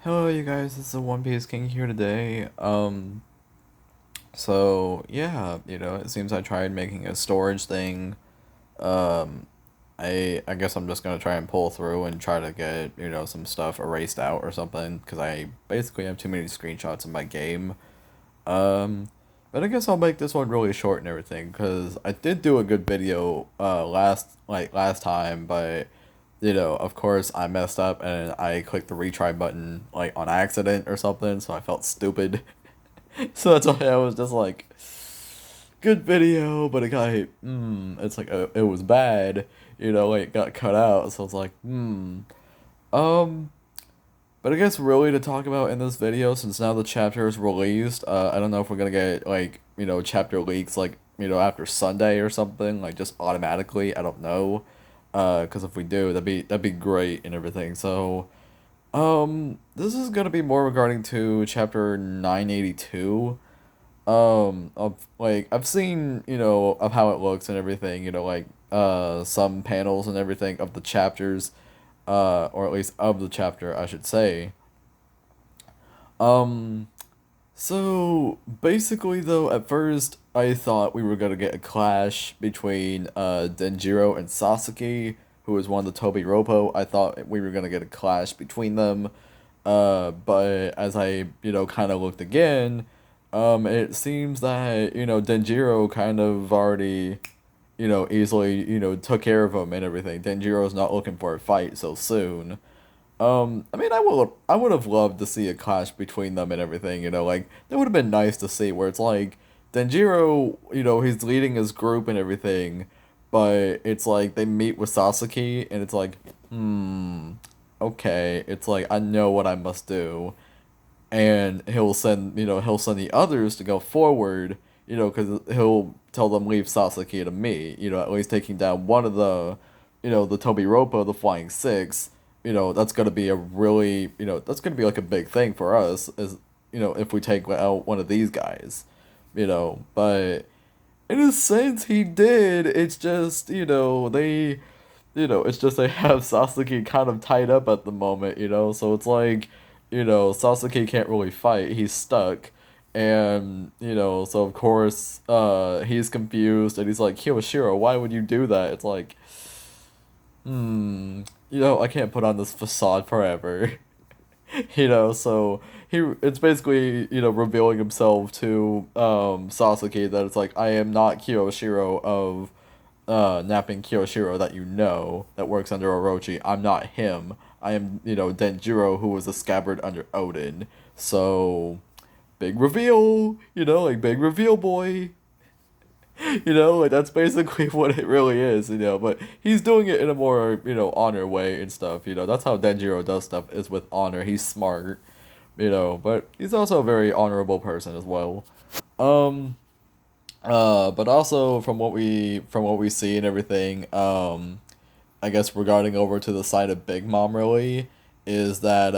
Hello, you guys. It's the One Piece King here today. So yeah, it seems I tried making a storage thing. Um, I guess I'm just gonna try and pull through and try to get some stuff erased out or something because I basically have too many screenshots in my game. Um, but I guess I'll make this one really short and everything because I did do a good video last time, but of course I messed up and I clicked the retry button like on accident or something, so I felt stupid. So that's why I was just like, good video, but it got, it's like it was bad, like it got cut out. So I was like, um. But I guess really to talk about in this video, since now the chapter is released, I don't know if we're gonna get like chapter leaks like after Sunday or something, like just automatically. I don't know, because if we do, that'd be great and everything. So this is gonna be more regarding to chapter 982. Of like I've seen of how it looks and everything. Like some panels and everything of the chapters, or at least of the chapter, I should say. Um, so basically, though, at first I thought we were gonna get a clash between Denjiro and Sasuke, who is one of the Toby Roppo. I thought we were gonna get a clash between them. But as I kind of looked again, it seems that Denjiro kind of already easily took care of him and everything. Denjiro's not looking for a fight so soon. I mean, I would have loved to see a clash between them and everything. Like that would have been nice to see, where it's like Denjiro, he's leading his group and everything, but it's like they meet with Sasuke, and it's like, okay, it's like I know what I must do, and he'll send the others to go forward, because he'll tell them leave Sasuke to me, at least taking down one of the Toby Roppo, the Flying Six. That's gonna be a really, that's gonna be like a big thing for us, is if we take out one of these guys, but in a sense he did. It's just it's just they have Sasuke kind of tied up at the moment, so it's like, Sasuke can't really fight, he's stuck. And so of course he's confused and he's like, Kiyoshiro, why would you do that? It's like, I can't put on this facade forever. So it's basically, revealing himself to Sasuke, that it's like, I am not Kiyoshiro of napping Kiyoshiro that that works under Orochi. I'm not him. I am, Denjiro, who was a scabbard under Odin. So big reveal, like big reveal, boy. Like that's basically what it really is, but he's doing it in a more, honor way and stuff, that's how Denjiro does stuff, is with honor. He's smart, but he's also a very honorable person as well. Um, but also from what we see and everything, I guess regarding over to the side of Big Mom really, is that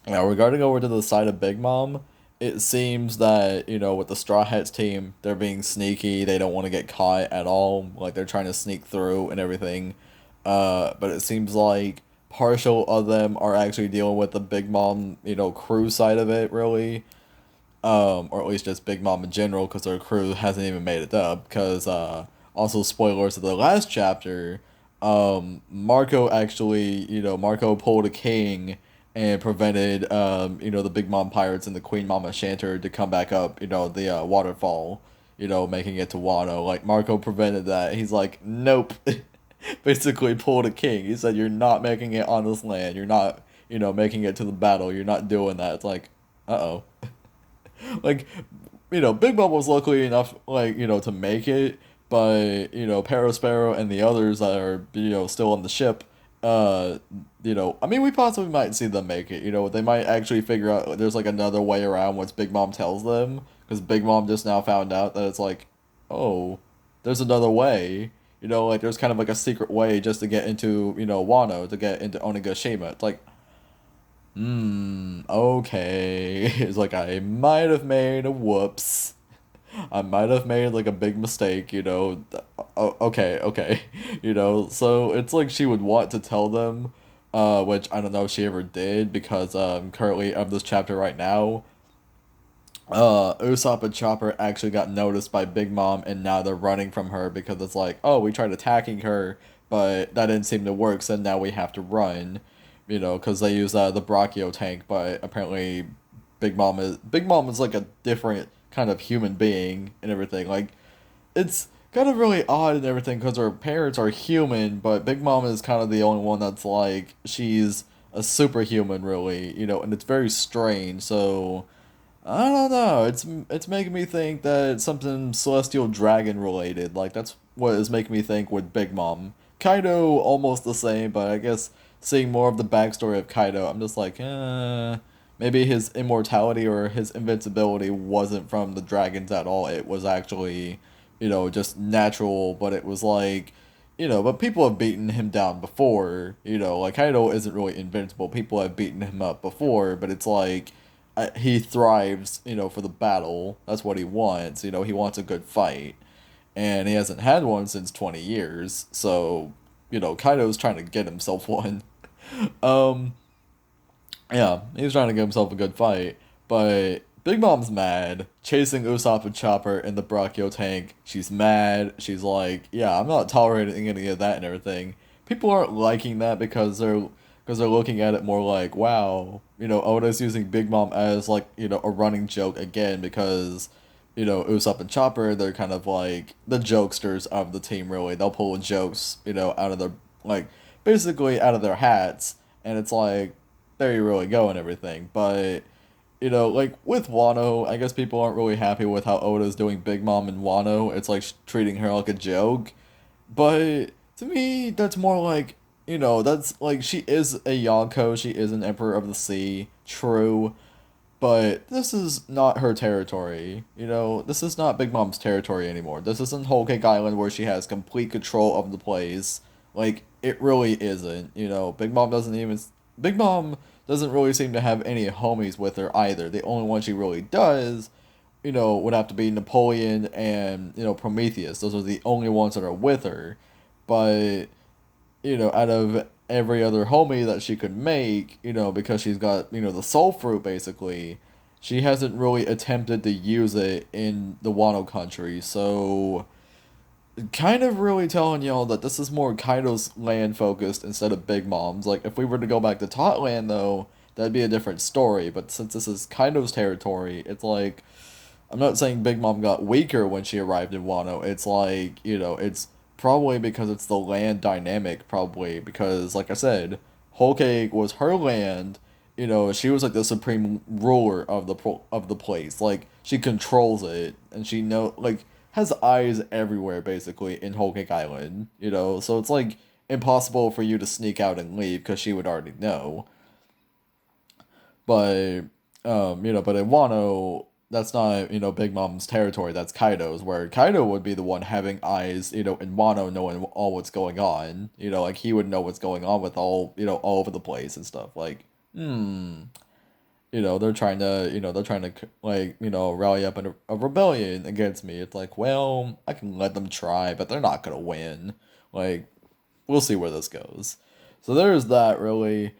yeah, regarding over to the side of Big Mom, it seems that, with the Straw Hats team, they're being sneaky. They don't want to get caught at all. Like, they're trying to sneak through and everything. But it seems like partial of them are actually dealing with the Big Mom, crew side of it, really. Or at least just Big Mom in general, because their crew hasn't even made it up. Because, also, spoilers of the last chapter, Marco actually, Marco pulled a king and prevented, the Big Mom Pirates and the Queen Mama Shanter to come back up, the waterfall, making it to Wano. Like, Marco prevented that. He's like, nope. Basically pulled a king. He said, you're not making it on this land. You're not, making it to the battle. You're not doing that. It's like, uh-oh. Like, Big Mom was lucky enough, like, to make it, but, Parasparrow and the others that are, still on the ship, uh, I mean, we possibly might see them make it, they might actually figure out there's, like, another way around once Big Mom tells them, because Big Mom just now found out that it's like, oh, there's another way, like, there's kind of, like, a secret way just to get into, Wano, to get into Onigashima. It's like, okay. It's like I might have made a whoops. I might have made like a big mistake, okay, okay. So it's like she would want to tell them, which I don't know if she ever did because currently of this chapter right now, Usopp and Chopper actually got noticed by Big Mom, and now they're running from her because it's like, oh, we tried attacking her, but that didn't seem to work, so now we have to run, because they use the Brachio tank, but apparently Big Mom is like a different kind of human being and everything. Like, it's kind of really odd and everything because her parents are human, but Big Mom is kind of the only one that's like she's a superhuman, really, and it's very strange. So I don't know. It's making me think that it's something celestial dragon related. Like that's what is making me think with Big Mom. Kaido almost the same, but I guess seeing more of the backstory of Kaido, I'm just like, maybe his immortality or his invincibility wasn't from the dragons at all. It was actually, just natural, but it was like, but people have beaten him down before, like Kaido isn't really invincible. People have beaten him up before, but it's like he thrives, for the battle. That's what he wants. He wants a good fight, and he hasn't had one since 20 years. So, Kaido's trying to get himself one. Um, yeah, he's trying to get himself a good fight, but Big Mom's mad, chasing Usopp and Chopper in the Brachio tank. She's mad. She's like, yeah, I'm not tolerating any of that and everything. People aren't liking that because they're looking at it more like, wow, Oda's using Big Mom as like, a running joke again because, Usopp and Chopper, they're kind of like the jokesters of the team really. They'll pull jokes, out of their like basically out of their hats, and it's like there you really go and everything. But like with Wano, I guess people aren't really happy with how Oda's doing Big Mom and Wano. It's like treating her like a joke. But to me, that's more like, that's like she is a Yonko, she is an Emperor of the Sea, true. But this is not her territory. This is not Big Mom's territory anymore. This isn't Whole Cake Island where she has complete control of the place. Like, it really isn't. Big Mom doesn't really seem to have any homies with her either. The only one she really does, would have to be Napoleon and, Prometheus. Those are the only ones that are with her. But, out of every other homie that she could make, because she's got, the soul fruit basically, she hasn't really attempted to use it in the Wano country. So, kind of really telling y'all that this is more Kaido's land focused instead of Big Mom's. Like, if we were to go back to Totland, though, that'd be a different story. But since this is Kaido's territory, it's like, I'm not saying Big Mom got weaker when she arrived in Wano. It's like, it's probably because it's the land dynamic, probably. Because, like I said, Whole Cake was her land. She was like the supreme ruler of the place. Like, she controls it. And she like, has eyes everywhere, basically, in Whole Cake Island. So it's like impossible for you to sneak out and leave because she would already know. But but in Wano, that's not, Big Mom's territory, that's Kaido's, where Kaido would be the one having eyes, in Wano, knowing all what's going on. Like he would know what's going on with all over the place and stuff. Like, they're trying to like, rally up a rebellion against me. It's like, well, I can let them try, but they're not gonna win. Like, we'll see where this goes. So there's that really.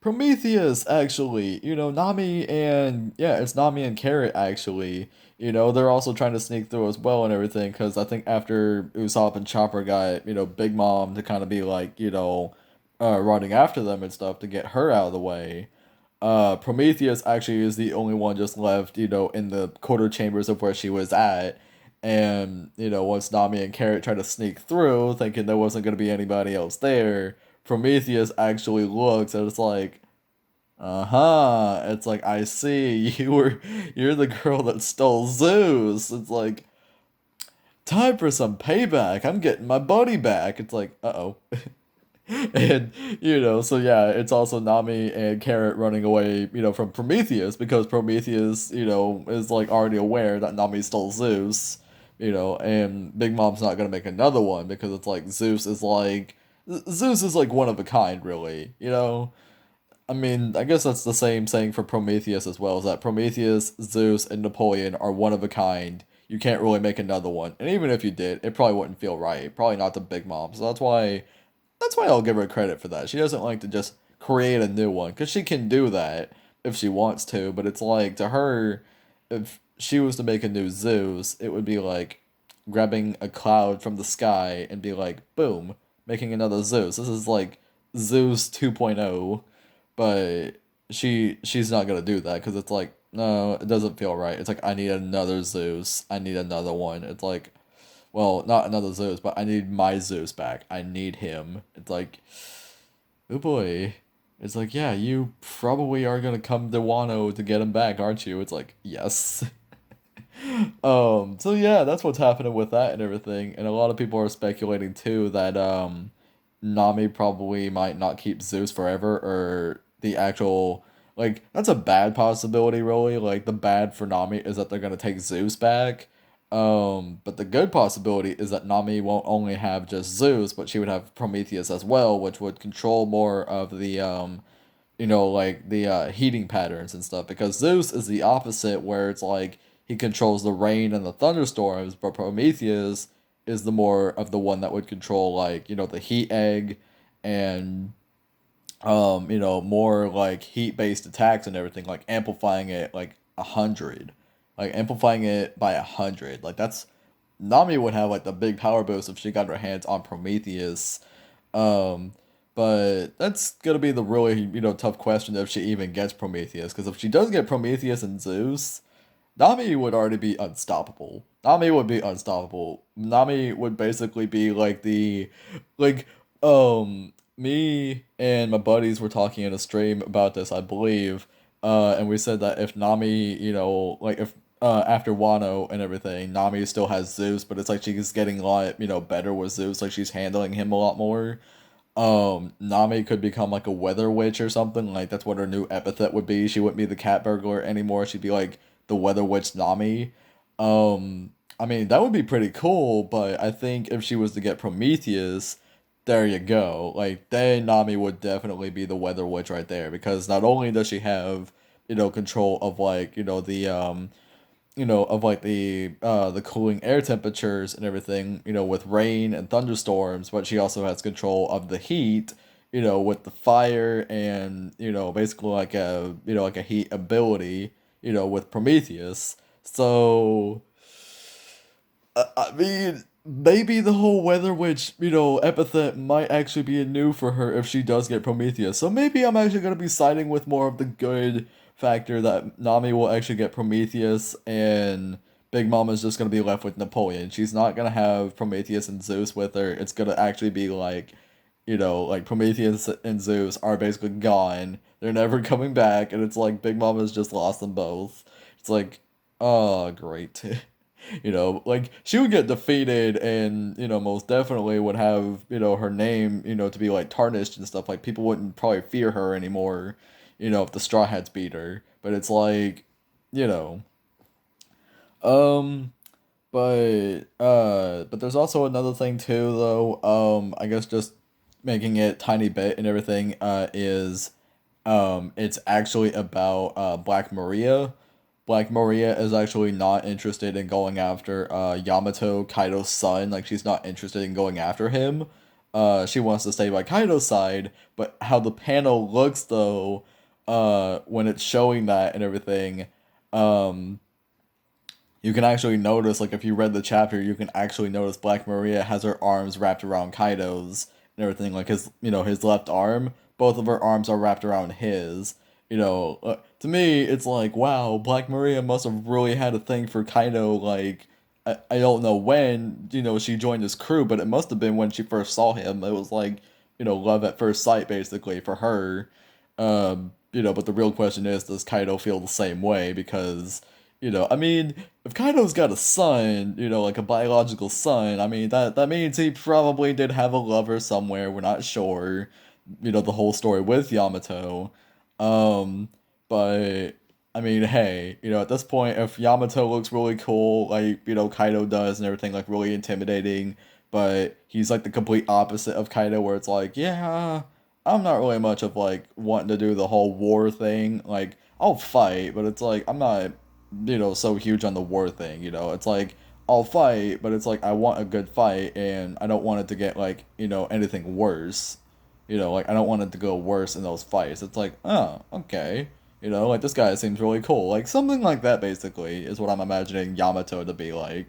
Prometheus actually, Nami and yeah, it's Nami and Carrot actually. They're also trying to sneak through as well and everything because I think after Usopp and Chopper got, Big Mom to kind of be like, running after them and stuff to get her out of the way. Prometheus actually is the only one just left, in the quarter chambers of where she was at. And, once Nami and Carrot tried to sneak through, thinking there wasn't going to be anybody else there, Prometheus actually looks and it's like, uh-huh. It's like, I see, you're the girl that stole Zeus. It's like, time for some payback. I'm getting my buddy back. It's like, uh-oh. And so yeah, it's also Nami and Carrot running away, from Prometheus because Prometheus, is like already aware that Nami stole Zeus, and Big Mom's not gonna make another one because it's like Zeus is like one of a kind, really. I mean, I guess that's the same saying for Prometheus as well, is that Prometheus, Zeus, and Napoleon are one of a kind. You can't really make another one. And even if you did, it probably wouldn't feel right. Probably not the Big Mom. So that's why that's why I'll give her credit for that. She doesn't like to just create a new one because she can do that if she wants to. But it's like to her, if she was to make a new Zeus, it would be like grabbing a cloud from the sky and be like, boom, making another Zeus. This is like Zeus 2.0, but she's not gonna do that because it's like no, it doesn't feel right. It's like I need another Zeus. I need another one. It's like well, not another Zeus, but I need my Zeus back. I need him. It's like, oh boy. It's like, yeah, you probably are gonna come to Wano to get him back, aren't you? It's like, yes. So yeah, that's what's happening with that and everything. And a lot of people are speculating too that Nami probably might not keep Zeus forever or the actual like that's a bad possibility really. Like the bad for Nami is that they're gonna take Zeus back. But the good possibility is that Nami won't only have just Zeus, but she would have Prometheus as well, which would control more of the like the heating patterns and stuff because Zeus is the opposite where it's like he controls the rain and the thunderstorms, but Prometheus is the more of the one that would control like, the heat egg and more like heat based attacks and everything, like amplifying it like 100. Like amplifying it by 100. Like that's Nami would have like the big power boost if she got her hands on Prometheus. Um, but that's gonna be the really tough question if she even gets Prometheus. Because if she does get Prometheus and Zeus, Nami would already be unstoppable. Nami would be unstoppable. Nami would basically be like like me and my buddies were talking in a stream about this, I believe. And we said that if Nami, like if after Wano and everything, Nami still has Zeus, but it's like she's getting a lot, better with Zeus, like she's handling him a lot more. Nami could become like a weather witch or something. Like that's what her new epithet would be. She wouldn't be the cat burglar anymore. She'd be like the weather witch Nami. I mean that would be pretty cool, but I think if she was to get Prometheus, there you go. Like then Nami would definitely be the weather witch right there because not only does she have, control of like, of like the cooling air temperatures and everything, with rain and thunderstorms, but she also has control of the heat, with the fire and, basically like like a heat ability, with Prometheus. So I mean, maybe the whole weather witch, epithet might actually be a new for her if she does get Prometheus. So maybe I'm actually gonna be siding with more of the good factor that Nami will actually get Prometheus and Big Mama's just gonna be left with Napoleon. She's not gonna have Prometheus and Zeus with her. It's gonna actually be like, like Prometheus and Zeus are basically gone. They're never coming back, and it's like Big Mama's just lost them both. It's like, oh, great. Like she would get defeated and, most definitely would have, her name, to be like tarnished and stuff. Like people wouldn't probably fear her anymore, if the Straw Hats beat her. But it's like, you know, um, but there's also another thing too, though. I guess just making it tiny bit and everything, is it's actually about Black Maria. Black Maria is actually not interested in going after Yamato, Kaido's son. Like she's not interested in going after him. She wants to stay by Kaido's side, but how the panel looks though, when it's showing that and everything, um, you can actually notice, like if you read the chapter, you can actually notice Black Maria has her arms wrapped around Kaido's and everything. Like his, his left arm, both of her arms are wrapped around his. To me, it's like, wow, Black Maria must have really had a thing for Kaido. Like, I don't know when, she joined his crew, but it must have been when she first saw him. It was like, love at first sight, basically, for her. But the real question is, does Kaido feel the same way? Because, I mean, if Kaido's got a son, like a biological son, I mean, that means he probably did have a lover somewhere. We're not sure, the whole story with Yamato. Um, but I mean, hey, at this point, if Yamato looks really cool, like, Kaido does and everything, like, really intimidating, but he's like the complete opposite of Kaido, where it's like, yeah, I'm not really much of like wanting to do the whole war thing. Like, I'll fight, but it's like, I'm not, so huge on the war thing, it's like, I'll fight, but it's like I want a good fight, and I don't want it to get like anything worse. Like I don't want it to go worse in those fights. It's like, oh, okay. Like this guy seems really cool. Like something like that basically is what I'm imagining Yamato to be like.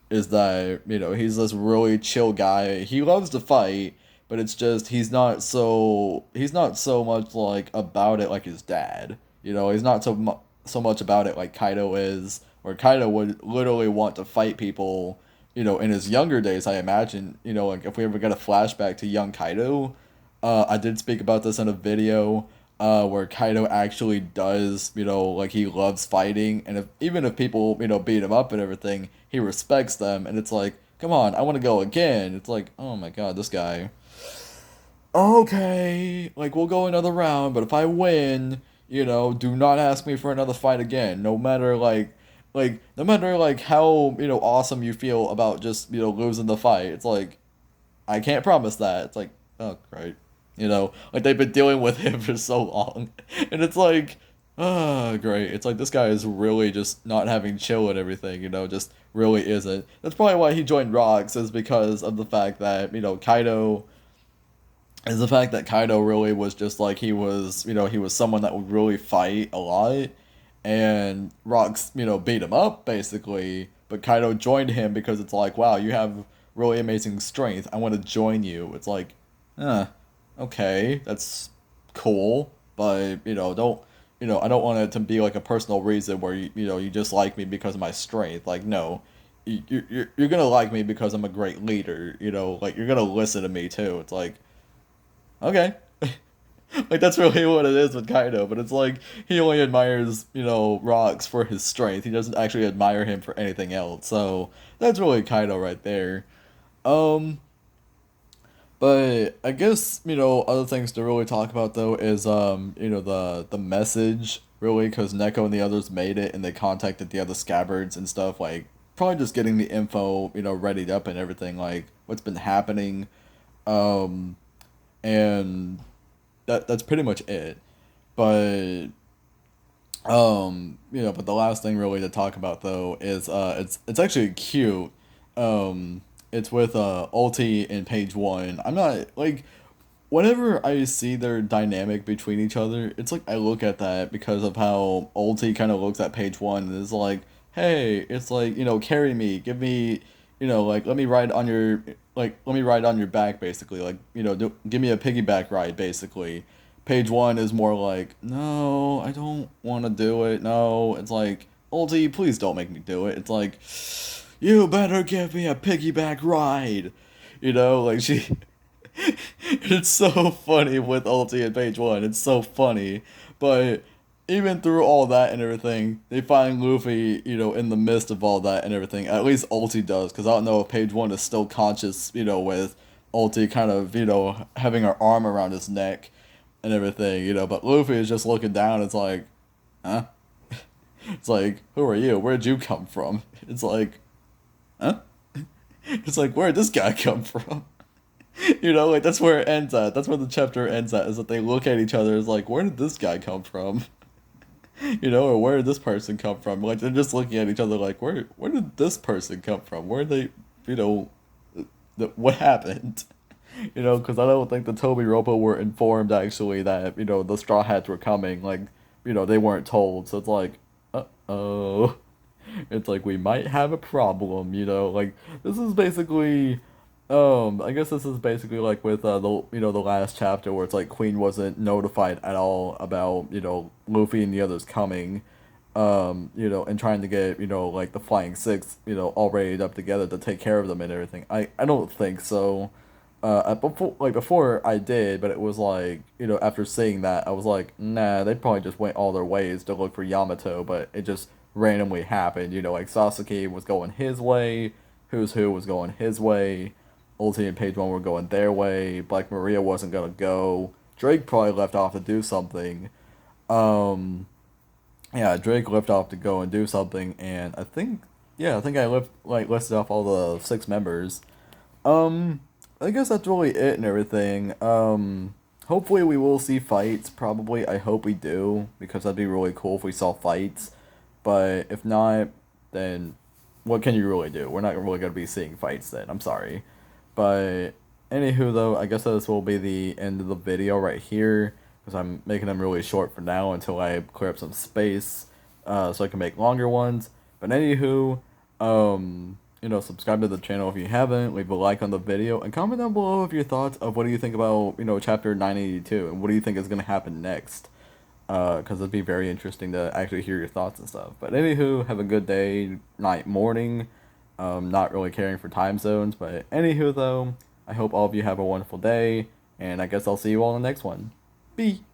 Is that, he's this really chill guy. He loves to fight, but it's just he's not so much like about it like his dad. He's not so much about it like Kaido is, or Kaido would literally want to fight people, in his younger days, I imagine, like if we ever get a flashback to young Kaido, I did speak about this in a video, where Kaido actually does, like he loves fighting, and even if people, beat him up and everything, he respects them, and it's like, come on, I want to go again. It's like, oh my god, this guy. Okay, like we'll go another round, but if I win, do not ask me for another fight again. No matter like how awesome you feel about just losing the fight. It's like I can't promise that. It's like, oh, great. Like they've been dealing with him for so long. And it's like, oh, great. It's like this guy is really just not having chill and everything, just really isn't. That's probably why he joined Rocks, is because of the fact that, Kaido really was just like he was someone that would really fight a lot, and Rocks beat him up basically, but Kaido joined him because it's like, wow, you have really amazing strength, I want to join you. It's like, uh, okay, that's cool, but don't I don't want it to be like a personal reason where you just like me because of my strength. Like, no, you're gonna like me because I'm a great leader. Like you're gonna listen to me too. It's like, okay. Like that's really what it is with Kaido, but it's like he only admires, Rocks for his strength. He doesn't actually admire him for anything else. So that's really Kaido right there. Um, but I guess, other things to really talk about though is the message really, because Neko and the others made it and they contacted the other scabbards and stuff, like probably just getting the info, readied up and everything, like what's been happening. Um and that's pretty much it. But but the last thing really to talk about though is it's actually cute. It's with Ulti and Page One. I'm not like, whenever I see their dynamic between each other, it's like I look at that because of how Ulti kind of looks at Page One and is like, hey, it's like, carry me, give me, like let me ride on your back basically, like, give me a piggyback ride basically. Page One is more like, no, I don't want to do it. No, it's like, Ulti, please don't make me do it. It's like, you better give me a piggyback ride. Like she it's so funny with Ulti and Page One. It's so funny. But even through all that and everything, they find Luffy, in the midst of all that and everything. At least Ulti does, because I don't know if Page One is still conscious, with Ulti kind of, having her arm around his neck and everything, But Luffy is just looking down. It's like, huh? It's like, who are you? Where'd you come from? It's like, huh? It's like, where'd this guy come from? Like that's where it ends at. That's where the chapter ends at, is that they look at each other as like, where did this guy come from? Or where did this person come from? Like they're just looking at each other like, where did this person come from? Where they, you know, what happened? Because I don't think the Toby Ropo were informed actually that the Straw Hats were coming. Like, they weren't told. So it's like, oh, it's like we might have a problem. Like this is basically. I guess this is basically like with the last chapter where it's like Queen wasn't notified at all about Luffy and the others coming, and trying to get like the Flying Six all raided up together to take care of them and everything. I don't think so. Before I did, but it was like after seeing that I was like, nah, they probably just went all their ways to look for Yamato, but it just randomly happened. Like Sasuke was going his way, Who's Who was going his way. Ulti and Page One were going their way. Black Maria wasn't gonna go. Drake probably left off to do something. Um, yeah, Drake left off to go and do something, and I think I listed off all the six members. Um, I guess that's really it and everything. Hopefully we will see fights. Probably, I hope we do, because that'd be really cool if we saw fights. But if not, then what can you really do? We're not really gonna be seeing fights then. I'm sorry, but anywho though, I guess this will be the end of the video right here because I'm making them really short for now until I clear up some space, so I can make longer ones. But anywho, subscribe to the channel if you haven't. Leave a like on the video and comment down below of your thoughts of what do you think about chapter 982 and what do you think is gonna happen next. Because it'd be very interesting to actually hear your thoughts and stuff. But anywho, have a good day, night, morning. Not really caring for time zones, but anywho though, I hope all of you have a wonderful day, and I guess I'll see you all in the next one. Bye.